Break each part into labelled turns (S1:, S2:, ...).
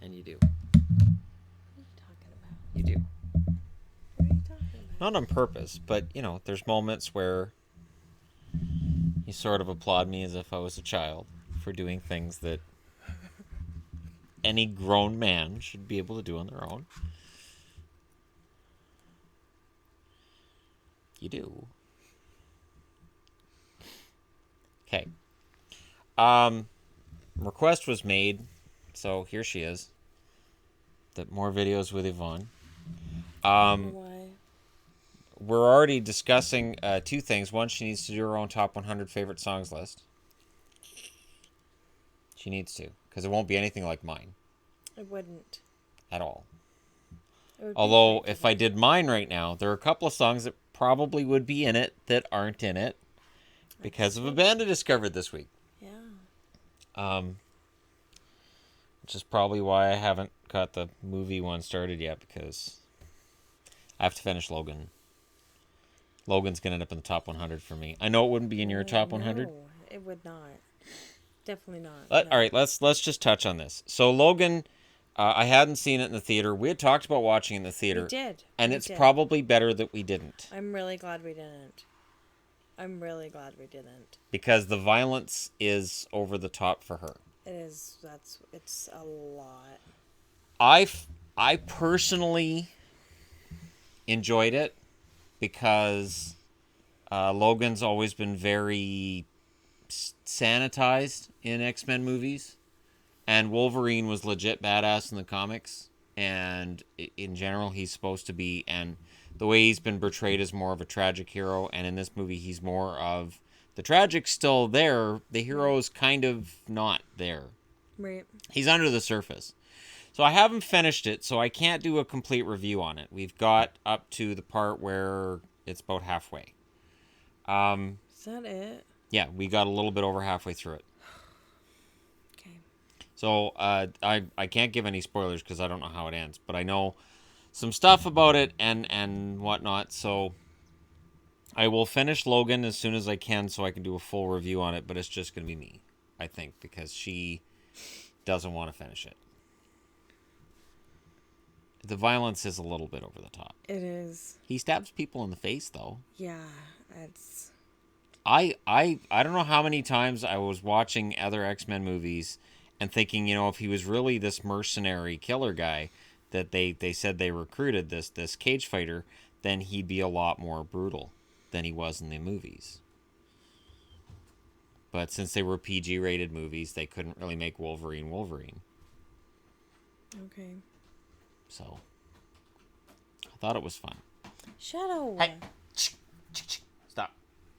S1: And you do.
S2: What are you talking about?
S1: You do.
S2: What are you talking about?
S1: Not on purpose, but, there's moments where you sort of applaud me as if I was a child for doing things that any grown man should be able to do on their own. You do. Okay. Request was made, so here she is. More videos with Yvonne.
S2: Why?
S1: We're already discussing two things. One, she needs to do her own top 100 favorite songs list. She needs to, because it won't be anything like mine.
S2: It wouldn't.
S1: At all.
S2: Although,
S1: if I did mine right now, there are a couple of songs that probably would be in it that aren't in it because of a band I discovered this week.
S2: Yeah.
S1: Which is probably why I haven't got the movie one started yet, because I have to finish Logan. Logan's going to end up in the top 100 for me. I know it wouldn't be in your top 100.
S2: No, it would not. Definitely not.
S1: No. All right, let's just touch on this. So Logan, I hadn't seen it in the theater. We had talked about watching it in the theater.
S2: We did.
S1: And it's probably better that we didn't.
S2: I'm really glad we didn't.
S1: Because the violence is over the top for her.
S2: It is. It's a lot.
S1: I personally enjoyed it because Logan's always been very sanitized in X-Men movies, and Wolverine was legit badass in the comics, and in general he's supposed to be, and the way he's been portrayed is more of a tragic hero, and in this movie he's more of the tragic's still there, the hero's kind of not there.
S2: Right.
S1: He's under the surface. So I haven't finished it, so I can't do a complete review on it. We've got up to the part where it's about halfway.
S2: Is that it?
S1: Yeah, we got a little bit over halfway through it.
S2: Okay.
S1: So I can't give any spoilers because I don't know how it ends, but I know some stuff about it and whatnot, so I will finish Logan as soon as I can so I can do a full review on it, but it's just going to be me, I think, because she doesn't want to finish it. The violence is a little bit over the top.
S2: It is.
S1: He stabs people in the face, though.
S2: Yeah, it's...
S1: I don't know how many times I was watching other X-Men movies and thinking, if he was really this mercenary killer guy that they said they recruited, this cage fighter, then he'd be a lot more brutal than he was in the movies. But since they were PG-rated movies, they couldn't really make Wolverine.
S2: Okay.
S1: So, I thought it was fun.
S2: Shadow.
S1: Hey. Stop.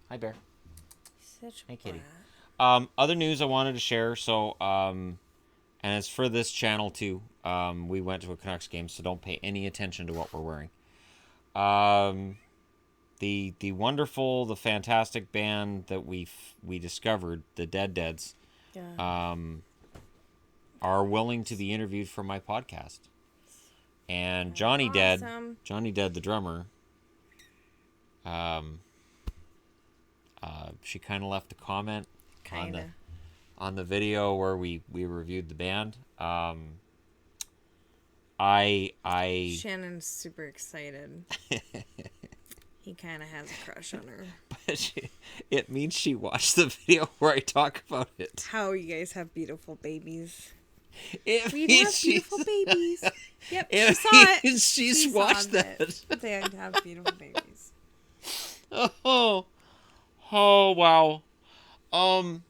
S1: Hi, Bear.
S2: Such
S1: Hey, kitty.
S2: brat.
S1: Other news I wanted to share. So, and it's for this channel too. We went to a Canucks game, so don't pay any attention to what we're wearing. The wonderful, the fantastic band that we discovered, the Deads,
S2: Yeah.
S1: are willing to be interviewed for my podcast. And Johnny
S2: Awesome.
S1: Dead, the drummer, she kind of left a comment on the video where we reviewed the band.
S2: Shannon's super excited. He kind of has a crush on her.
S1: But it means she watched the video where I talk about it.
S2: How you guys have beautiful babies.
S1: We
S2: have beautiful babies. Yep, she saw it.
S1: She's watched that.
S2: They have beautiful babies.
S1: Oh wow. I'm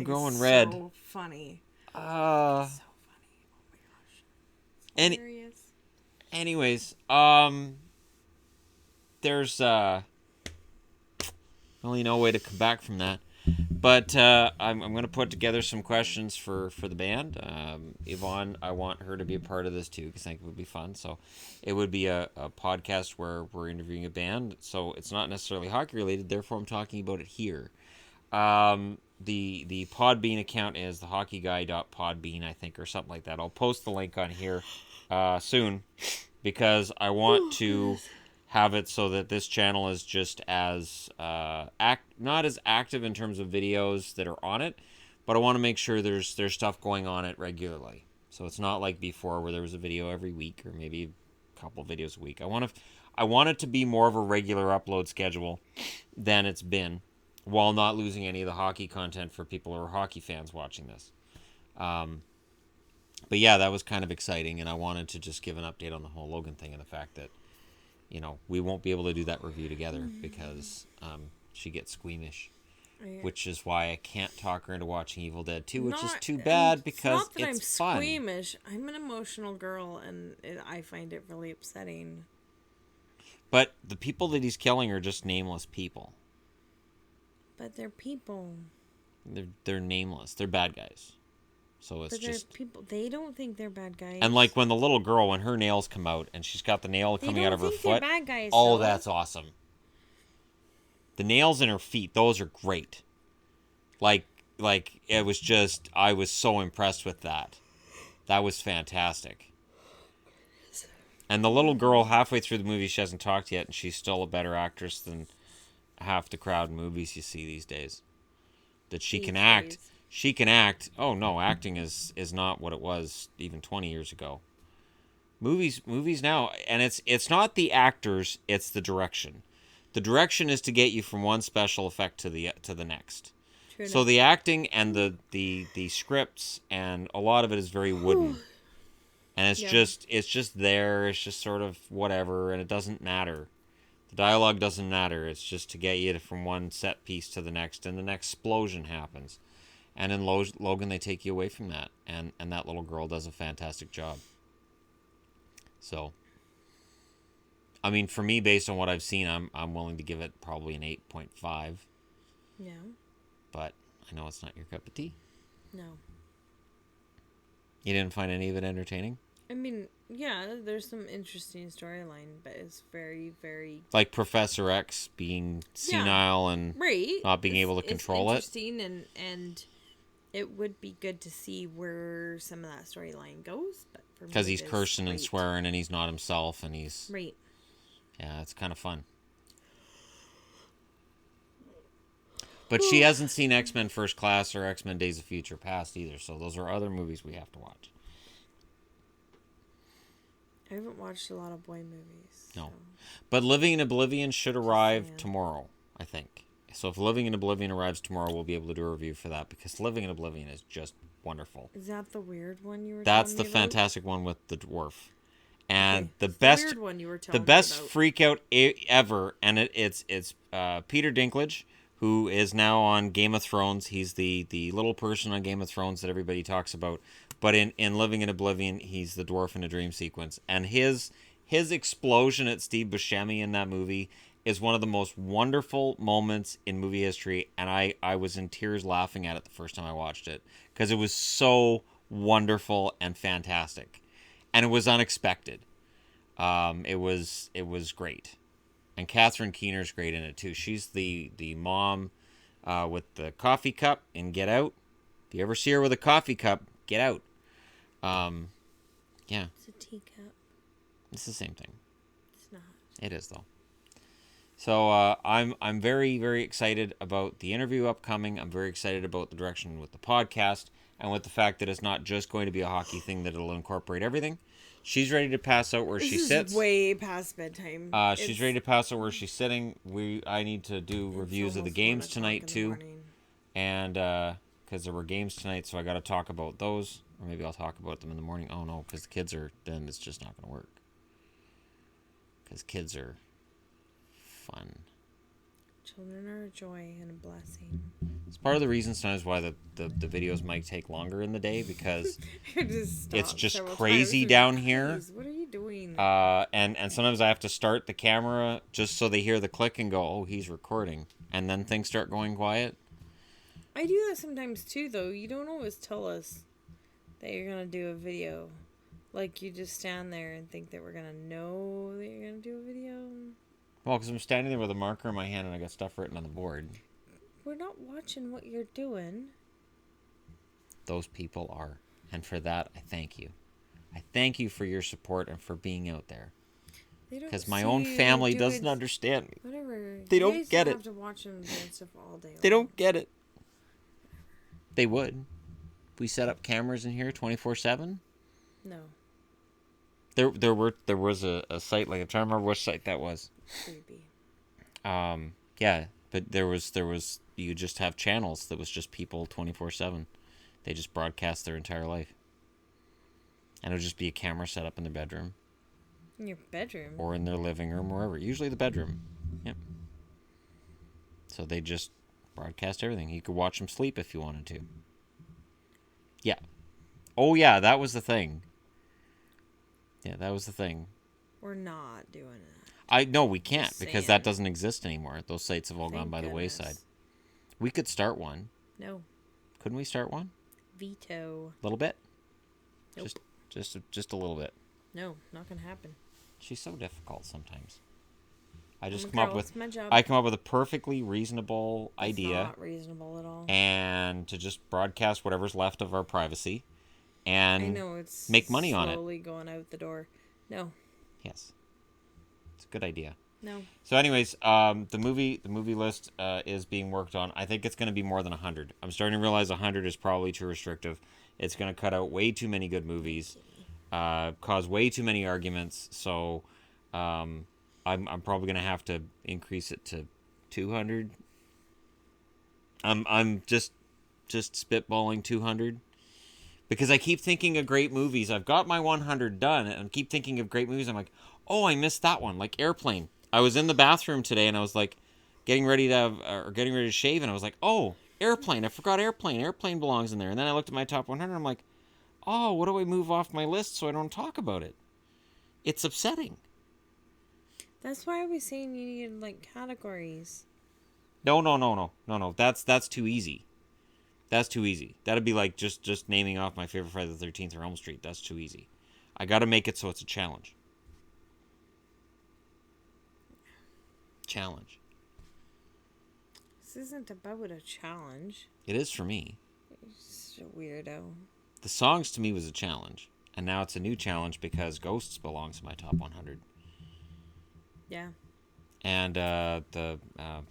S1: going red.
S2: So funny.
S1: So funny.
S2: Oh my gosh. Hilarious.
S1: Anyways, there's really no way to come back from that. But I'm going to put together some questions for the band. Yvonne, I want her to be a part of this too because I think it would be fun. So it would be a podcast where we're interviewing a band. So it's not necessarily hockey related. Therefore, I'm talking about it here. The Podbean account is thehockeyguy.podbean, I think, or something like that. I'll post the link on here soon because I want to have it so that this channel is just as not as active in terms of videos that are on it, but I want to make sure there's stuff going on it regularly. So it's not like before where there was a video every week or maybe a couple videos a week. I want it to be more of a regular upload schedule than it's been, while not losing any of the hockey content for people who are hockey fans watching this. But yeah, that was kind of exciting, and I wanted to just give an update on the whole Logan thing and the fact that, we won't be able to do that review together because she gets squeamish.
S2: Yeah.
S1: Which is why I can't talk her into watching Evil Dead 2, which is
S2: Not-
S1: too bad because
S2: it's not that
S1: it's
S2: I'm
S1: fun.
S2: squeamish. I'm an emotional girl, and I find it really upsetting.
S1: But the people that he's killing are just nameless people.
S2: But they're people.
S1: They're nameless. They're bad guys. So it's
S2: But they're
S1: just
S2: people. They don't think they're bad guys.
S1: and like when the little girl, when her nails come out and she's got the nail
S2: They
S1: coming
S2: don't
S1: out of her
S2: think
S1: foot.
S2: they're bad guys,
S1: Oh,
S2: though.
S1: that's awesome. The nails in her feet, those are great. Like it was just, I was so impressed with that. That was fantastic. And the little girl, halfway through the movie, she hasn't talked yet, and she's still a better actress than half the crowd in movies you see these days. That she can act. She can act. Oh no, acting is not what it was even 20 years ago. Movies now, and it's not the actors, it's the direction. The direction is to get you from one special effect to the next.
S2: True
S1: So
S2: enough.
S1: the acting and the scripts and a lot of it is very wooden. And it's just there, it's just sort of whatever, and it doesn't matter. The dialogue doesn't matter. It's just to get you from one set piece to the next, and the next explosion happens. And in Logan, they take you away from that, and that little girl does a fantastic job. So, I mean, for me, based on what I've seen, I'm willing to give it probably an 8.5.
S2: Yeah.
S1: But I know it's not your cup of tea.
S2: No.
S1: You didn't find any of it entertaining?
S2: I mean, yeah, there's some interesting storyline, but it's very, very
S1: Like Professor X being senile and not being able to control it?
S2: It's interesting, and it would be good to see where some of that storyline goes. But for me,
S1: Because he's
S2: it is
S1: cursing and swearing and he's not himself and he's...
S2: Right.
S1: Yeah, it's kind of fun. But she hasn't seen X-Men First Class or X-Men Days of Future Past either, so those are other movies we have to watch.
S2: I haven't watched a lot of boy movies.
S1: No.
S2: So.
S1: But Living in Oblivion should arrive tomorrow, I think. So if Living in Oblivion arrives tomorrow, we'll be able to do a review for that, because Living in Oblivion is just wonderful.
S2: Is that the weird one you were
S1: That's
S2: telling
S1: the
S2: me about?
S1: fantastic one with the dwarf. And
S2: Okay.
S1: the
S2: It's
S1: best
S2: weird one you were
S1: the
S2: telling
S1: best
S2: me about.
S1: freak out ever, and it's Peter Dinklage, who is now on Game of Thrones. He's the little person on Game of Thrones that everybody talks about. But in Living in Oblivion, he's the dwarf in a dream sequence. And his explosion at Steve Buscemi in that movie is one of the most wonderful moments in movie history. And I was in tears laughing at it the first time I watched it, because it was so wonderful and fantastic. And it was unexpected. It was great. And Catherine Keener's great in it too. She's the mom with the coffee cup in Get Out. If you ever see her with a coffee cup, get out. Yeah.
S2: It's a teacup.
S1: It's the same thing.
S2: It's not.
S1: It is though. So I'm very, very excited about the interview upcoming. I'm very excited about the direction with the podcast and with the fact that it's not just going to be a hockey thing, that it'll incorporate everything. She's ready to pass out where she sits.
S2: This is way past bedtime.
S1: She's ready to pass out where she's sitting. I need to do reviews of the games tonight too, and because there were games tonight, so I got to talk about those, or maybe I'll talk about them in the morning. Oh no, because the kids are, then it's just not going to work. Because kids are fun.
S2: Children are a joy and a blessing.
S1: It's part of the reason sometimes why the videos might take longer in the day, because it's just crazy down here.
S2: What are you doing?
S1: And sometimes I have to start the camera just so they hear the click and go, oh, he's recording. And then things start going quiet.
S2: I do that sometimes too, though. You don't always tell us that you're going to do a video. Like, you just stand there and think that we're going to know that you're going to do a video.
S1: Well, because I'm standing there with a marker in my hand and I got stuff written on the board.
S2: We're not watching what you're doing.
S1: Those people are. And for that, I thank you. I thank you for your support and for being out there. Because my own family doesn't understand me.
S2: Whatever.
S1: They don't get it.
S2: Have to watch them doing stuff all day.
S1: They don't get it. They would. We set up cameras in here 24/7.
S2: No.
S1: There was a site, like I'm trying to remember which site that was.
S2: Creepy.
S1: Yeah, but there was you just have channels that was just people 24/7. They just broadcast their entire life. And it would just be a camera set up in their bedroom.
S2: In your bedroom?
S1: Or in their living room, wherever. Usually the bedroom. Yep. So they just broadcast everything. You could watch them sleep if you wanted to. Yeah. Oh, yeah, that was the thing. Yeah, that was the thing.
S2: We're not doing it.
S1: No, we can't,
S2: Just
S1: because
S2: saying.
S1: that doesn't exist anymore. Those sites have all gone by the wayside. We could start one.
S2: No.
S1: Couldn't we start one?
S2: Veto.
S1: A little bit?
S2: Nope.
S1: Just a little bit.
S2: No, not gonna happen.
S1: She's so difficult sometimes. I
S2: I'm
S1: just
S2: a
S1: come up
S2: girl,
S1: with
S2: it's my job.
S1: I come up with a perfectly reasonable idea.
S2: It's not reasonable at all.
S1: And to just broadcast whatever's left of our privacy and
S2: I know, it's
S1: make money on it.
S2: slowly going out the door. No.
S1: Yes. It's a good idea.
S2: No.
S1: So anyways, the movie list is being worked on. I think it's going to be more than 100. I'm starting to realize 100 is probably too restrictive. It's going to cut out way too many good movies, cause way too many arguments. So I'm probably going to have to increase it to 200. I'm just spitballing 200 because I keep thinking of great movies. I've got my 100 done and keep thinking of great movies. I'm like, oh, I missed that one, like Airplane. I was in the bathroom today and I was like getting ready to shave, and I was like, oh, Airplane. I forgot Airplane. Airplane belongs in there. And then I looked at my top 100 and I'm like, oh, what do I move off my list so I don't talk about it? It's upsetting.
S2: That's why I was saying you needed, like, categories.
S1: No. That's too easy. That's too easy. That'd be like just naming off my favorite Friday the 13th or Elm Street. That's too easy. I got to make it so it's a challenge. Challenge.
S2: This isn't about a challenge.
S1: It is for me.
S2: You're just a weirdo.
S1: The songs to me was a challenge, and now it's a new challenge because Ghosts belongs in my top 100.
S2: Yeah.
S1: And the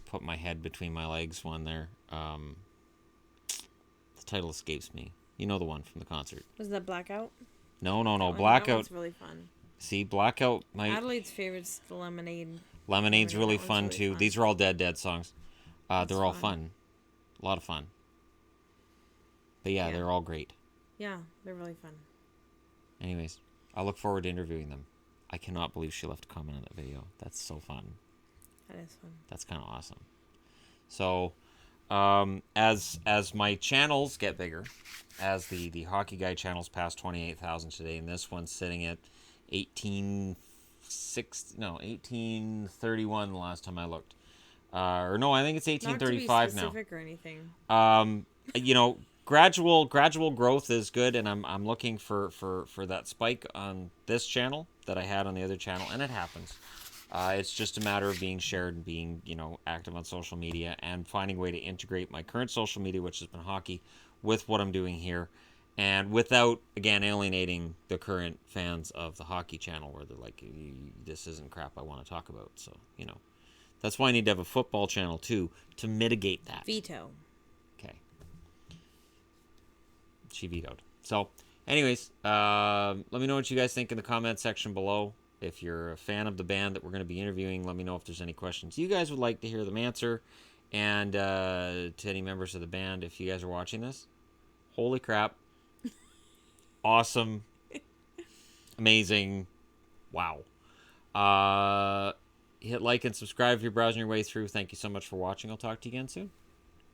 S1: Put My Head Between My Legs one there. The title escapes me. You know the one from the concert.
S2: Was that Blackout?
S1: No.
S2: That
S1: Blackout.
S2: one's really fun.
S1: See, Blackout.
S2: Adelaide's favorite's the Lemonade.
S1: Lemonade's really
S2: That one's
S1: fun
S2: really
S1: too.
S2: fun.
S1: These are all Dead songs. They're all fun. A lot of fun. But yeah, they're all great.
S2: Yeah, they're really fun.
S1: Anyways, I look forward to interviewing them. I cannot believe she left a comment on that video. That's so fun.
S2: That is fun.
S1: That's kind of awesome. So, as my channels get bigger, as the Hockey Guy channel's past 28,000 today, and this one's sitting at 1831 the last time I looked. Or no, I think it's 1835 now.
S2: Not to be specific or anything.
S1: You know, gradual growth is good, and I'm looking for that spike on this channel that I had on the other channel, and it happens. It's just a matter of being shared and being, active on social media and finding a way to integrate my current social media, which has been hockey, with what I'm doing here, and without, again, alienating the current fans of the hockey channel where they're like, this isn't crap I want to talk about. So, that's why I need to have a football channel too, to mitigate that.
S2: Veto.
S1: Okay. She vetoed. So, anyways, let me know what you guys think in the comment section below. If you're a fan of the band that we're going to be interviewing, let me know if there's any questions you guys would like to hear them answer. And to any members of the band, if you guys are watching this, holy crap. Awesome. Amazing. Wow. Hit like and subscribe if you're browsing your way through. Thank you so much for watching. I'll talk to you again soon.